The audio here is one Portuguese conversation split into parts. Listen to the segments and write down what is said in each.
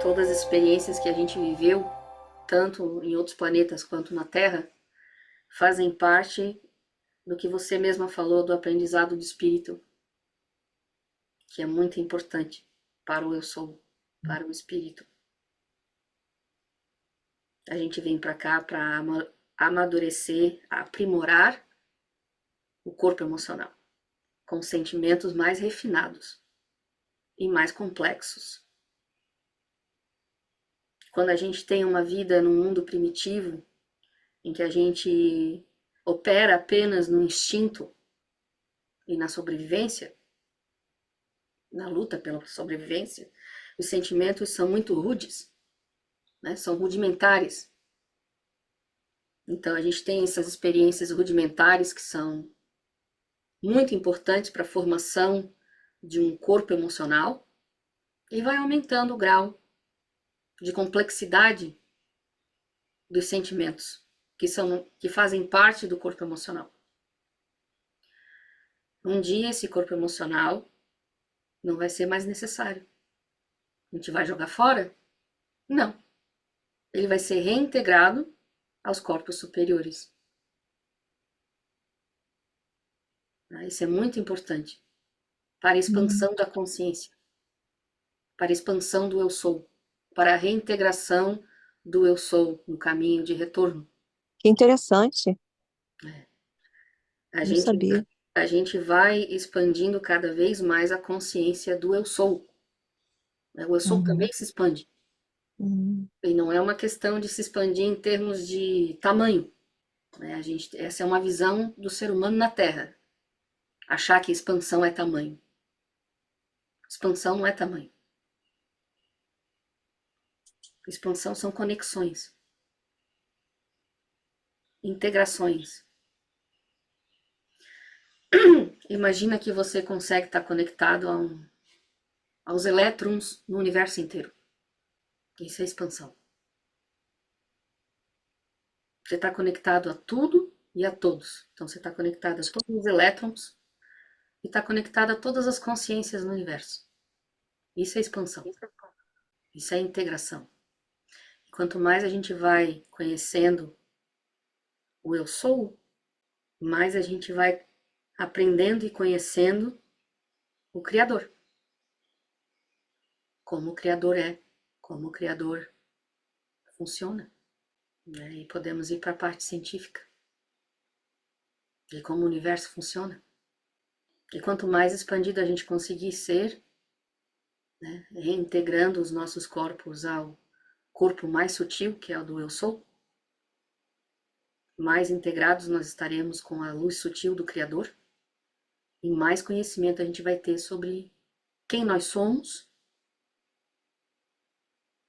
Todas as experiências que a gente viveu, tanto em outros planetas quanto na Terra, fazem parte do que você mesma falou do aprendizado do espírito, que é muito importante para o eu sou, para o espírito. A gente vem para cá para amadurecer, aprimorar o corpo emocional, com sentimentos mais refinados e mais complexos. Quando a gente tem uma vida num mundo primitivo, em que a gente opera apenas no instinto e na sobrevivência, na luta pela sobrevivência, os sentimentos são muito rudes, né? São rudimentares. Então a gente tem essas experiências rudimentares que são muito importantes para a formação de um corpo emocional e vai aumentando o grau de complexidade dos sentimentos que fazem parte do corpo emocional. Um dia esse corpo emocional não vai ser mais necessário. A gente vai jogar fora? Não. Ele vai ser reintegrado aos corpos superiores. Isso é muito importante para a expansão da consciência, para a expansão do eu sou, para a reintegração do eu sou no caminho de retorno. Que interessante. A Não gente, sabia. a gente vai expandindo cada vez mais a consciência do eu sou. O eu sou Uhum. também se expande. Uhum. E não é uma questão de se expandir em termos de tamanho. Essa é uma visão do ser humano na Terra. Achar que expansão é tamanho. Expansão não é tamanho. Expansão são conexões, integrações. Imagina que você consegue estar conectado aos elétrons no universo inteiro. Isso é expansão. Você está conectado a tudo e a todos. Então você está conectado a todos os elétrons e está conectado a todas as consciências no universo. Isso é expansão. Isso é integração. E quanto mais a gente vai conhecendo o eu sou, mais a gente vai aprendendo e conhecendo o Criador. Como o Criador é, como o Criador funciona. Né? E podemos ir para a parte científica de como o universo funciona. E quanto mais expandido a gente conseguir ser, né, reintegrando os nossos corpos ao corpo mais sutil, que é o do eu sou, mais integrados nós estaremos com a luz sutil do Criador e mais conhecimento a gente vai ter sobre quem nós somos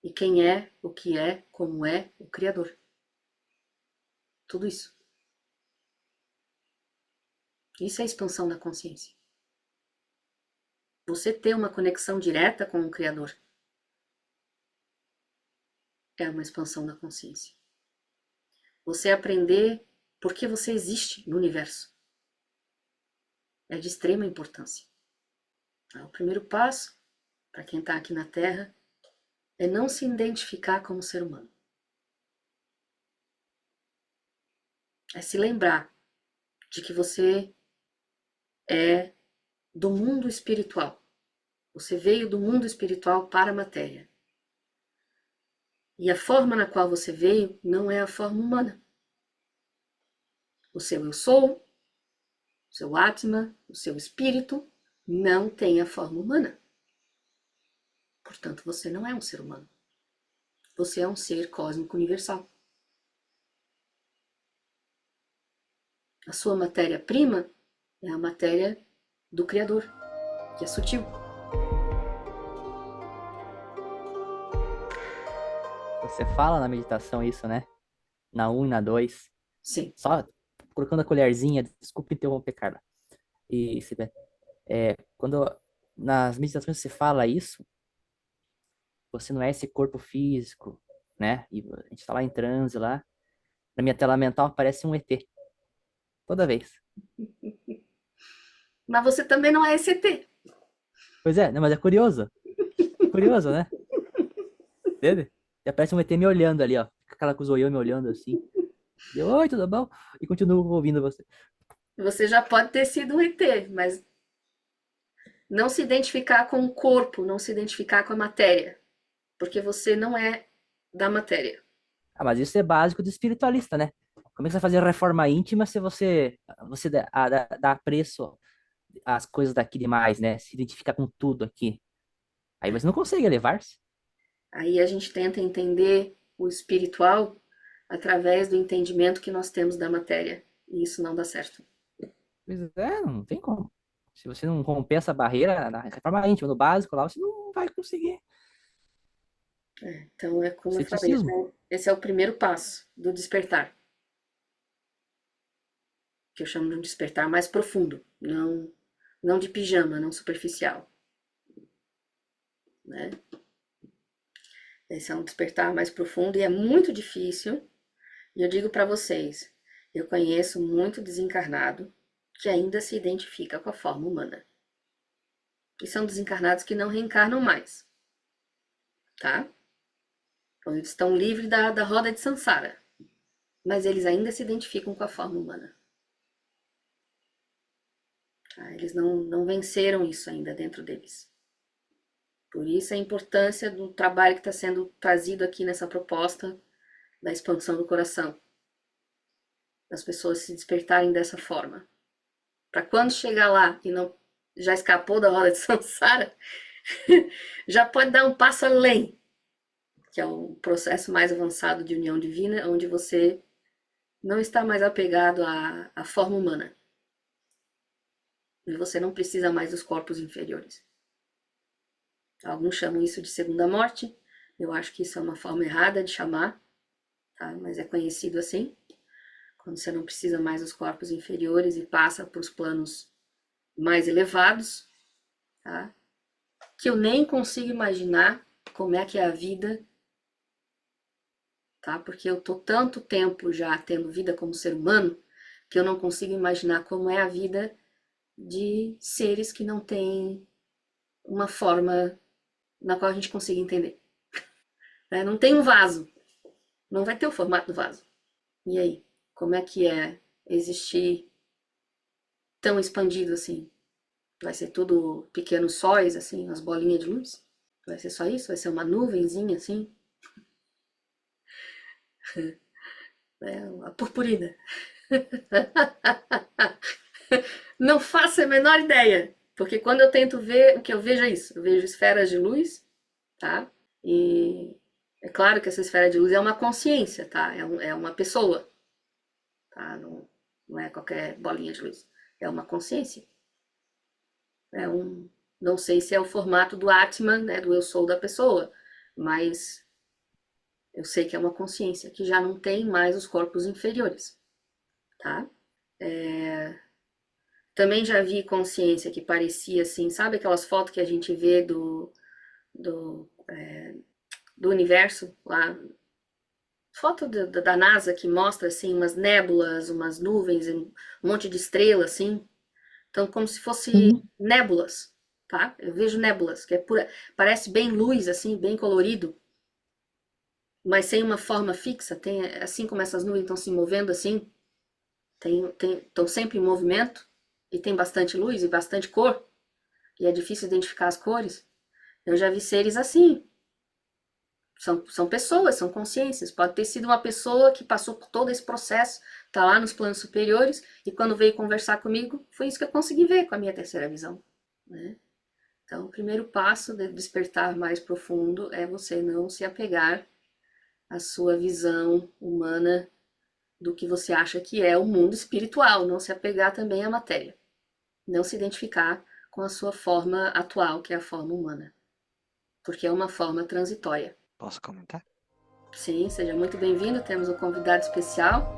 e quem é, o que é, como é o Criador. Tudo isso. Isso é a expansão da consciência. Você ter uma conexão direta com o Criador é uma expansão da consciência. Você aprender por que você existe no universo é de extrema importância. O primeiro passo, para quem está aqui na Terra, é não se identificar como ser humano. É se lembrar de que você é do mundo espiritual. Você veio do mundo espiritual para a matéria. E a forma na qual você veio não é a forma humana. O seu eu sou, o seu Atma, o seu espírito, não tem a forma humana. Portanto, você não é um ser humano. Você é um ser cósmico universal. A sua matéria-prima é a matéria do Criador, que é sutil. Você fala na meditação isso, né? Na 1 e na 2. Sim. Só colocando a colherzinha, desculpa interromper, Carla. E quando nas meditações você fala isso, você não é esse corpo físico, né? E a gente tá lá em transe lá. Na minha tela mental aparece um ET. Toda vez. Mas você também não é esse ET. Pois é, não, mas é curioso. Curioso, né? Entende? E aparece um ET me olhando ali, ó. Fica aquela com o zoião me olhando assim. Deu, oi, tudo bom? E continuo ouvindo você. Você já pode ter sido um ET, mas não se identificar com o corpo, não se identificar com a matéria, porque você não é da matéria. Ah, mas isso é básico do espiritualista, né? Como é que você vai fazer reforma íntima se você dá preço às coisas daqui demais, né? Se identifica com tudo aqui. Aí você não consegue elevar-se. Aí a gente tenta entender o espiritual através do entendimento que nós temos da matéria, e isso não dá certo. Pois é, não tem como. Se você não compensa a barreira na reforma íntima, no básico lá, você não vai conseguir. Então é como eu falei, Ceticismo. esse é o primeiro passo do despertar, que eu chamo de um despertar mais profundo, não de pijama, não superficial, né? Esse é um despertar mais profundo e é muito difícil. E eu digo para vocês, eu conheço muito desencarnado que ainda se identifica com a forma humana. E são desencarnados que não reencarnam mais, tá? Então, eles estão livres da roda de Sansara, mas eles ainda se identificam com a forma humana. Tá? Eles não venceram isso ainda dentro deles. Por isso a importância do trabalho que está sendo trazido aqui nessa proposta da expansão do coração, das pessoas se despertarem dessa forma. Para quando chegar lá e não já escapou da roda de Sansara, já pode dar um passo além, que é o processo mais avançado de união divina, onde você não está mais apegado à forma humana. E você não precisa mais dos corpos inferiores. Alguns chamam isso de segunda morte. Eu acho que isso é uma forma errada de chamar, tá? Mas é conhecido assim. Quando você não precisa mais dos corpos inferiores e passa para os planos mais elevados, tá? Que eu nem consigo imaginar como é que é a vida, tá? Porque eu tô tanto tempo já tendo vida como ser humano que eu não consigo imaginar como é a vida de seres que não têm uma forma na qual a gente consiga entender. Né? Não tem um vaso, não vai ter o formato do vaso. E aí, como é que é existir tão expandido assim? Vai ser tudo pequenos sóis, assim, as bolinhas de luz? Vai ser só isso? Vai ser uma nuvenzinha assim? É, a purpurina. Não faço a menor ideia. Porque quando eu tento ver, o que eu vejo é isso. Eu vejo esferas de luz, tá? E é claro que essa esfera de luz é uma consciência, tá? É uma pessoa, tá? Não é qualquer bolinha de luz. É uma consciência. É um, não sei se é o formato do Atman, né? Do eu sou da pessoa. Mas eu sei que é uma consciência que já não tem mais os corpos inferiores, tá? Também já vi consciência que parecia assim, sabe aquelas fotos que a gente vê do, do universo lá? Foto da NASA que mostra assim umas nébulas, umas nuvens, um monte de estrelas assim. Então, como se fosse Uhum. nébulas, tá? Eu vejo nébulas, que é pura, parece bem luz assim, bem colorido, mas sem uma forma fixa. Tem assim como essas nuvens estão se movendo assim, estão sempre em movimento e tem bastante luz e bastante cor. E é difícil identificar as cores. Eu já vi seres assim. São pessoas, são consciências. Pode ter sido uma pessoa que passou por todo esse processo, está lá nos planos superiores, e quando veio conversar comigo, foi isso que eu consegui ver com a minha terceira visão. Né? Então, o primeiro passo de despertar mais profundo é você não se apegar à sua visão humana do que você acha que é o mundo espiritual, não se apegar também à matéria. Não se identificar com a sua forma atual, que é a forma humana, porque é uma forma transitória. Posso comentar? Sim, seja muito bem-vindo. Temos um convidado especial.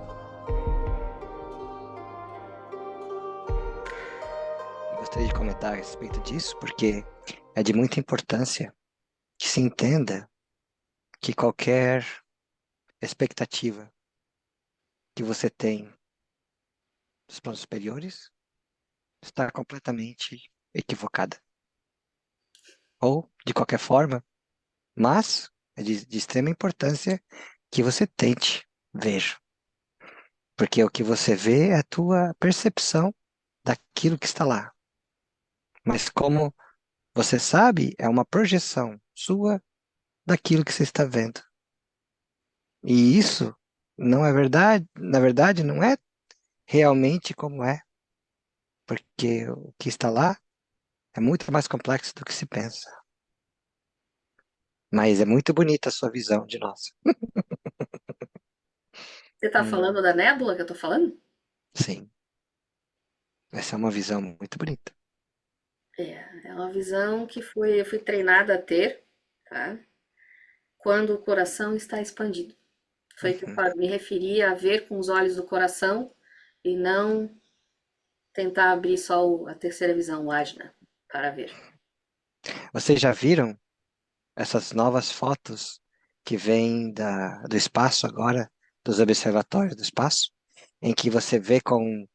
Eu gostaria de comentar a respeito disso, porque é de muita importância que se entenda que qualquer expectativa que você tem dos planos superiores está completamente equivocada. Ou, de qualquer forma, mas É de extrema importância que você tente ver. Porque o que você vê é a tua percepção daquilo que está lá. Mas como você sabe, é uma projeção sua daquilo que você está vendo. E isso não é verdade, na verdade, não é realmente como é, porque o que está lá é muito mais complexo do que se pensa. Mas é muito bonita a sua visão de nós. Você tá Hum, falando da nébula que eu tô falando? sim, essa é uma visão muito bonita. É uma visão que eu fui treinada a ter, tá? Quando o coração está expandido. Foi que eu Uhum. me referi a ver com os olhos do coração e não tentar abrir só a terceira visão, o ajna, para ver. Vocês já viram essas novas fotos que vêm do espaço agora, dos observatórios do espaço, em que você vê com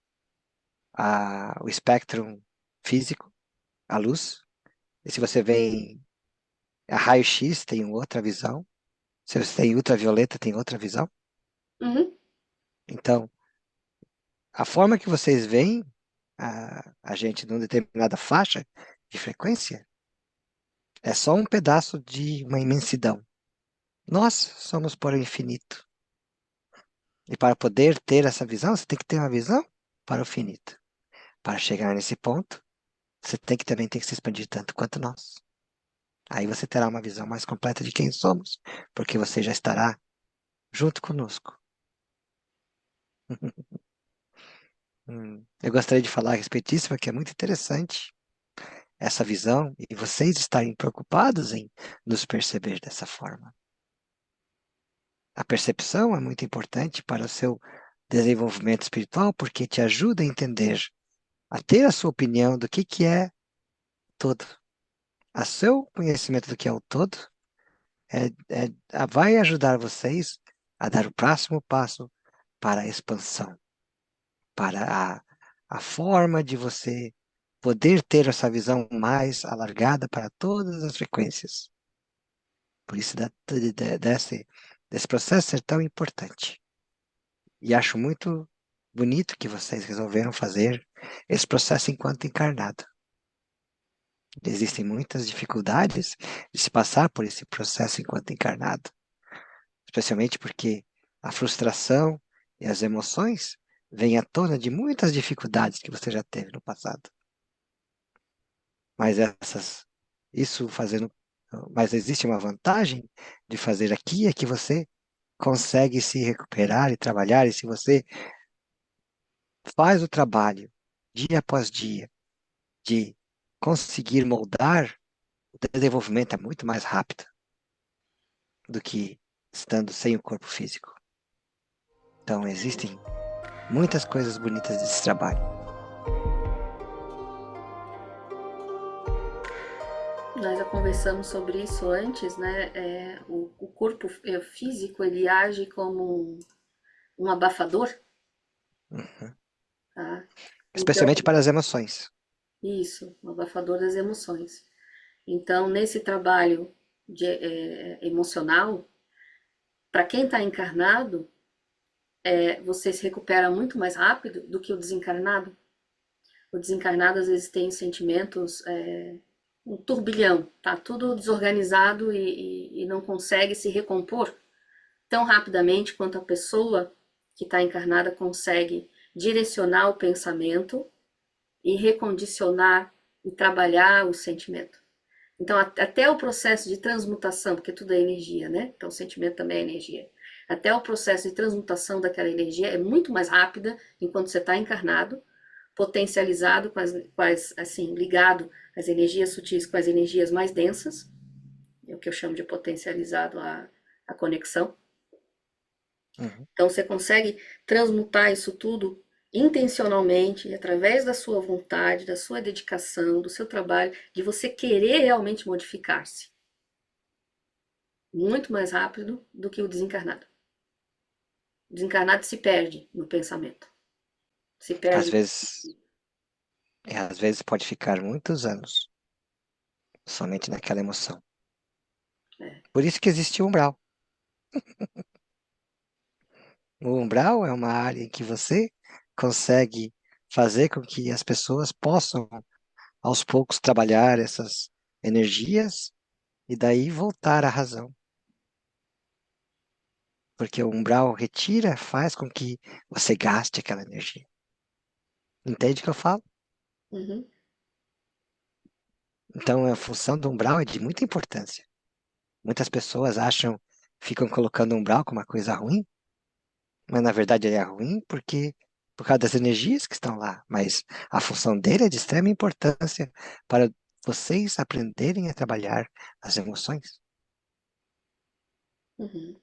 o espectro físico, a luz, e se você vê em raio-x, tem outra visão, se você tem ultravioleta, tem outra visão. Uhum, Então, a forma que vocês veem a gente numa determinada faixa de frequência é só um pedaço de uma imensidão. Nós somos para o infinito. E para poder ter essa visão, você tem que ter uma visão para o finito. Para chegar nesse ponto, você também tem que se expandir tanto quanto nós. Aí você terá uma visão mais completa de quem somos, porque você já estará junto conosco. Eu gostaria de falar a respeito disso, porque é muito interessante essa visão e vocês estarem preocupados em nos perceber dessa forma. A percepção é muito importante para o seu desenvolvimento espiritual, porque te ajuda a entender, a ter a sua opinião do que é todo. A seu conhecimento do que é o todo vai ajudar vocês a dar o próximo passo para a expansão, para a forma de você poder ter essa visão mais alargada para todas as frequências. Por isso, desse processo ser tão importante. E acho muito bonito que vocês resolveram fazer esse processo enquanto encarnado. Existem muitas dificuldades de se passar por esse processo enquanto encarnado, especialmente porque a frustração e as emoções vêm à tona de muitas dificuldades que você já teve no passado. Mas isso fazendo, mas existe uma vantagem de fazer aqui é que você consegue se recuperar e trabalhar, e se você faz o trabalho dia após dia de conseguir moldar, o desenvolvimento é muito mais rápido do que estando sem o corpo físico. Então, existem muitas coisas bonitas desse trabalho. nós já conversamos sobre isso antes, né? O corpo físico ele age como um abafador, Uhum. tá? Então, Especialmente para as emoções. isso, um abafador das emoções. Então, nesse trabalho emocional, para quem está encarnado, você se recupera muito mais rápido do que o desencarnado. O desencarnado às vezes tem sentimentos, um turbilhão, tá tudo desorganizado e não consegue se recompor tão rapidamente quanto a pessoa que está encarnada consegue direcionar o pensamento e recondicionar e trabalhar o sentimento. Então, até o processo de transmutação, porque tudo é energia, né? Então, o sentimento também é energia. Até o processo de transmutação daquela energia é muito mais rápida enquanto você está encarnado, potencializado assim, ligado às energias sutis com as energias mais densas, é o que eu chamo de potencializado a conexão. Uhum. Então você consegue transmutar isso tudo intencionalmente, através da sua vontade, da sua dedicação, do seu trabalho, de você querer realmente modificar-se. Muito mais rápido do que o desencarnado. O desencarnado se perde no pensamento. Se Às perde. vezes, às vezes pode ficar muitos anos somente naquela emoção. É. Por isso que existe o umbral. O umbral é uma área em que você consegue fazer com que as pessoas possam, aos poucos, trabalhar essas energias e daí voltar à razão. Porque o umbral retira, faz com que você gaste aquela energia. Entende o que eu falo? Uhum. Então, a função do umbral é de muita importância. Muitas pessoas acham, ficam colocando o umbral como uma coisa ruim, mas na verdade ele é ruim porque por causa das energias que estão lá. Mas a função dele é de extrema importância para vocês aprenderem a trabalhar as emoções. Uhum.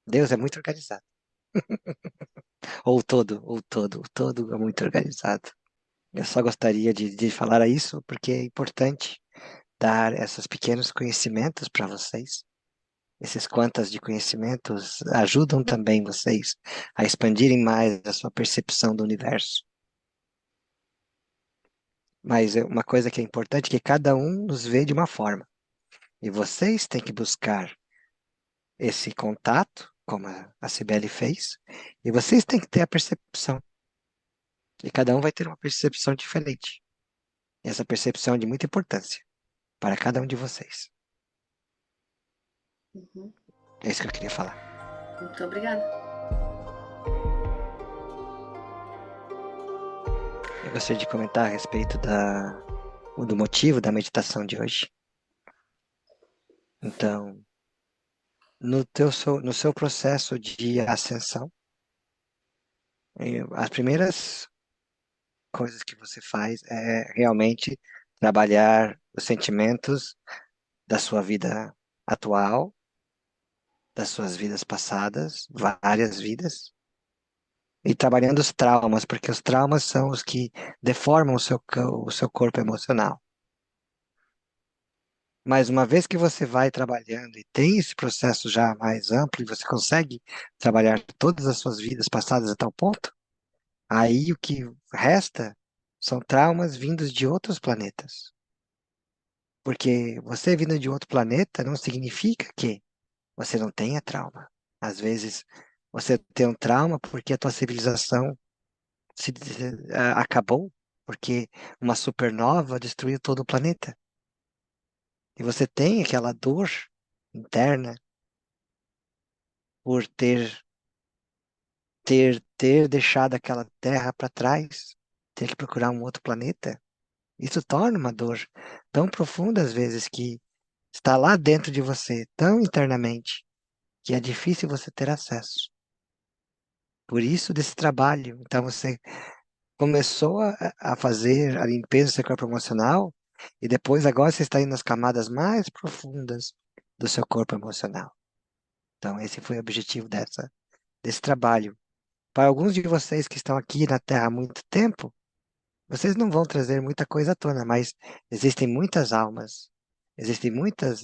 Deus é muito organizado. O todo é muito organizado. Eu só gostaria de falar isso porque é importante dar esses pequenos conhecimentos para vocês. Esses quantas de conhecimentos ajudam também vocês a expandirem mais a sua percepção do universo. Mas uma coisa que é importante é que cada um nos vê de uma forma. E vocês têm que buscar esse contato, como a Cibele fez, e vocês têm que ter a percepção. E cada um vai ter uma percepção diferente. E essa percepção é de muita importância para cada um de vocês. Uhum. É isso que eu queria falar. Muito obrigada. Eu gostaria de comentar a respeito do motivo da meditação de hoje. Então, no seu processo de ascensão, as primeiras coisas que você faz é realmente trabalhar os sentimentos da sua vida atual, das suas vidas passadas, várias vidas, e trabalhando os traumas, porque os traumas são os que deformam o seu corpo emocional. Mas uma vez que você vai trabalhando e tem esse processo já mais amplo e você consegue trabalhar todas as suas vidas passadas a tal ponto, aí o que resta são traumas vindos de outros planetas. Porque você vindo de outro planeta não significa que você não tenha trauma. Às vezes você tem um trauma porque a tua civilização se acabou, porque uma supernova destruiu todo o planeta. E você tem aquela dor interna por ter deixado aquela terra para trás, ter que procurar um outro planeta. Isso torna uma dor tão profunda às vezes que está lá dentro de você, tão internamente, que é difícil você ter acesso. Por isso desse trabalho. Então você começou a fazer a limpeza do seu corpo emocional e depois agora você está indo nas camadas mais profundas do seu corpo emocional. Então esse foi o objetivo desse trabalho. Para alguns de vocês que estão aqui na Terra há muito tempo, vocês não vão trazer muita coisa à tona, mas existem muitas almas, existem muitas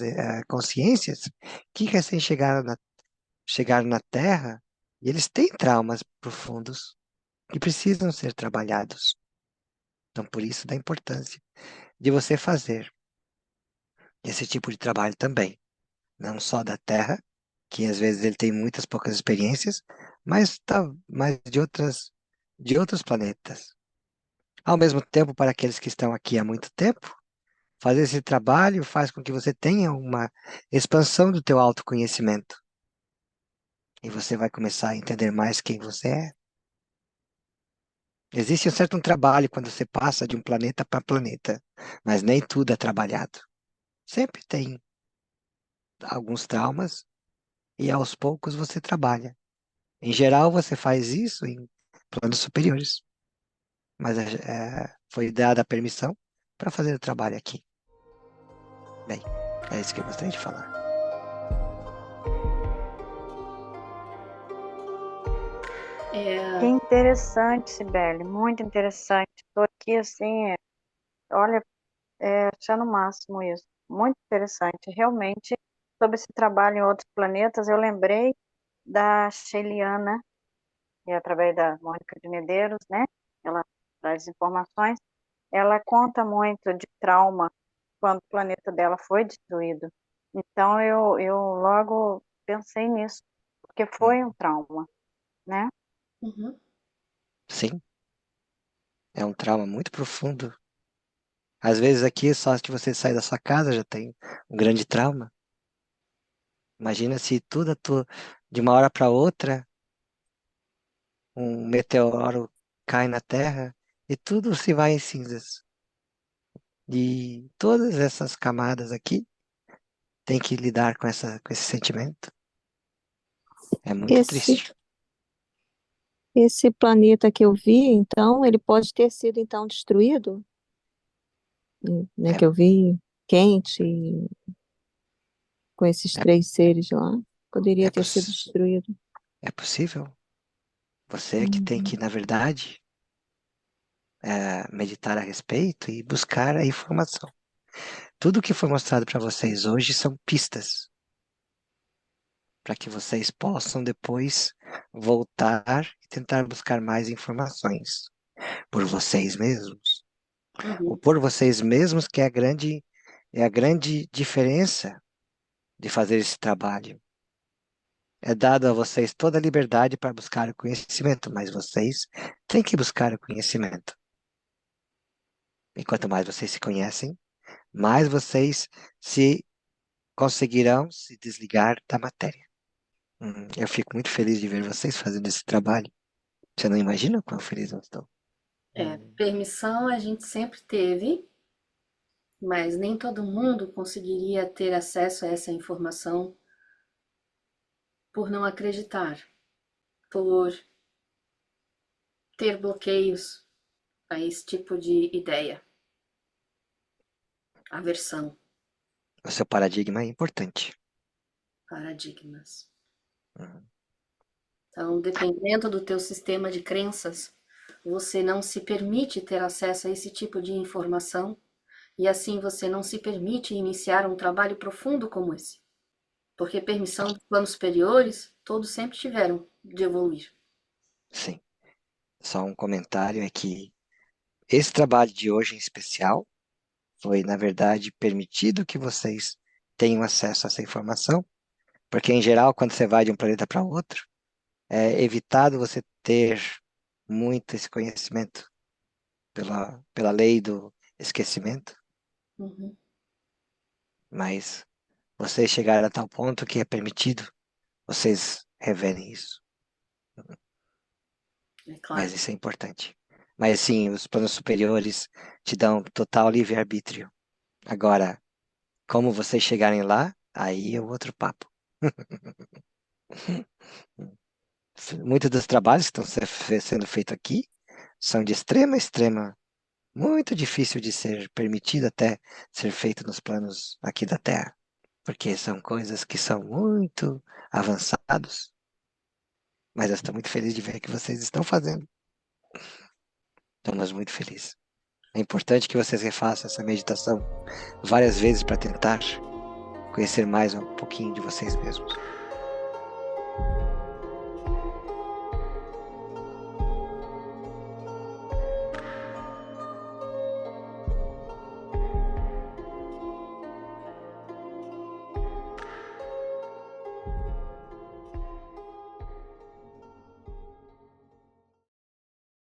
consciências que recém chegaram na Terra e eles têm traumas profundos que precisam ser trabalhados. Então, por isso da importância de você fazer esse tipo de trabalho também, não só da Terra, que às vezes ele tem muitas poucas experiências, mas de outros planetas. Ao mesmo tempo, para aqueles que estão aqui há muito tempo, fazer esse trabalho faz com que você tenha uma expansão do teu autoconhecimento. E você vai começar a entender mais quem você é. Existe um certo trabalho quando você passa de um planeta para planeta, mas nem tudo é trabalhado. Sempre tem alguns traumas e aos poucos você trabalha. Em geral, você faz isso em planos superiores, mas foi dada a permissão para fazer o trabalho aqui. Bem, é isso que eu gostaria de falar. É, Que interessante, Sibeli, muito interessante. Estou aqui assim, olha, achando o máximo isso. Muito interessante. Realmente, sobre esse trabalho em outros planetas, eu lembrei da Sheiliana, e através da Mônica de Medeiros, né? Ela traz informações. Ela conta muito de trauma quando o planeta dela foi destruído. Então eu logo pensei nisso, porque foi um trauma, né? Uhum. Sim, é um trauma muito profundo. Às vezes aqui, só de você sair da sua casa já tem um grande trauma. Imagina se de uma hora para outra, um meteoro cai na Terra e tudo se vai em cinzas. E todas essas camadas aqui têm que lidar com esse sentimento. É muito Esse, triste. esse planeta que eu vi, então, ele pode ter sido, então, destruído, né, É, que eu vi quente, com esses é, 3 seres lá. é, Poderia ter sido poss- destruído. é possível. Você que tem Uhum. que, na verdade, meditar a respeito e buscar a informação. Tudo que foi mostrado para vocês hoje são pistas para que vocês possam depois voltar e tentar buscar mais informações por vocês mesmos. O Uhum. por vocês mesmos que é a grande diferença de fazer esse trabalho. É dado a vocês toda a liberdade para buscar o conhecimento, mas vocês têm que buscar o conhecimento. E quanto mais vocês se conhecem, mais vocês se conseguirão se desligar da matéria. Eu fico muito feliz de ver vocês fazendo esse trabalho. Você não imagina quão feliz eu estou. Permissão a gente sempre teve, mas nem todo mundo conseguiria ter acesso a essa informação por não acreditar, por ter bloqueios a esse tipo de ideia, aversão, O seu paradigma é importante. paradigmas. Uhum. Então, dependendo do teu sistema de crenças, você não se permite ter acesso a esse tipo de informação e assim você não se permite iniciar um trabalho profundo como esse. Porque permissão dos planos superiores, todos sempre tiveram de evoluir. Sim. Só um comentário é que esse trabalho de hoje em especial foi, na verdade, permitido que vocês tenham acesso a essa informação, porque, em geral, quando você vai de um planeta para outro, é evitado você ter muito esse conhecimento pela lei do esquecimento, Uhum, mas vocês chegaram a tal ponto que é permitido vocês revelem isso. é Mas claro. isso é importante. Mas sim, os planos superiores te dão total livre-arbítrio. Agora, como vocês chegarem lá, aí é outro papo. Muitos dos trabalhos que estão sendo feitos aqui são de extrema, muito difícil de ser permitido até ser feito nos planos aqui da Terra, porque são coisas que são muito avançados, mas eu estou muito feliz de ver que vocês estão fazendo. Estamos muito felizes. É importante que vocês refaçam essa meditação várias vezes para tentar conhecer mais um pouquinho de vocês mesmos.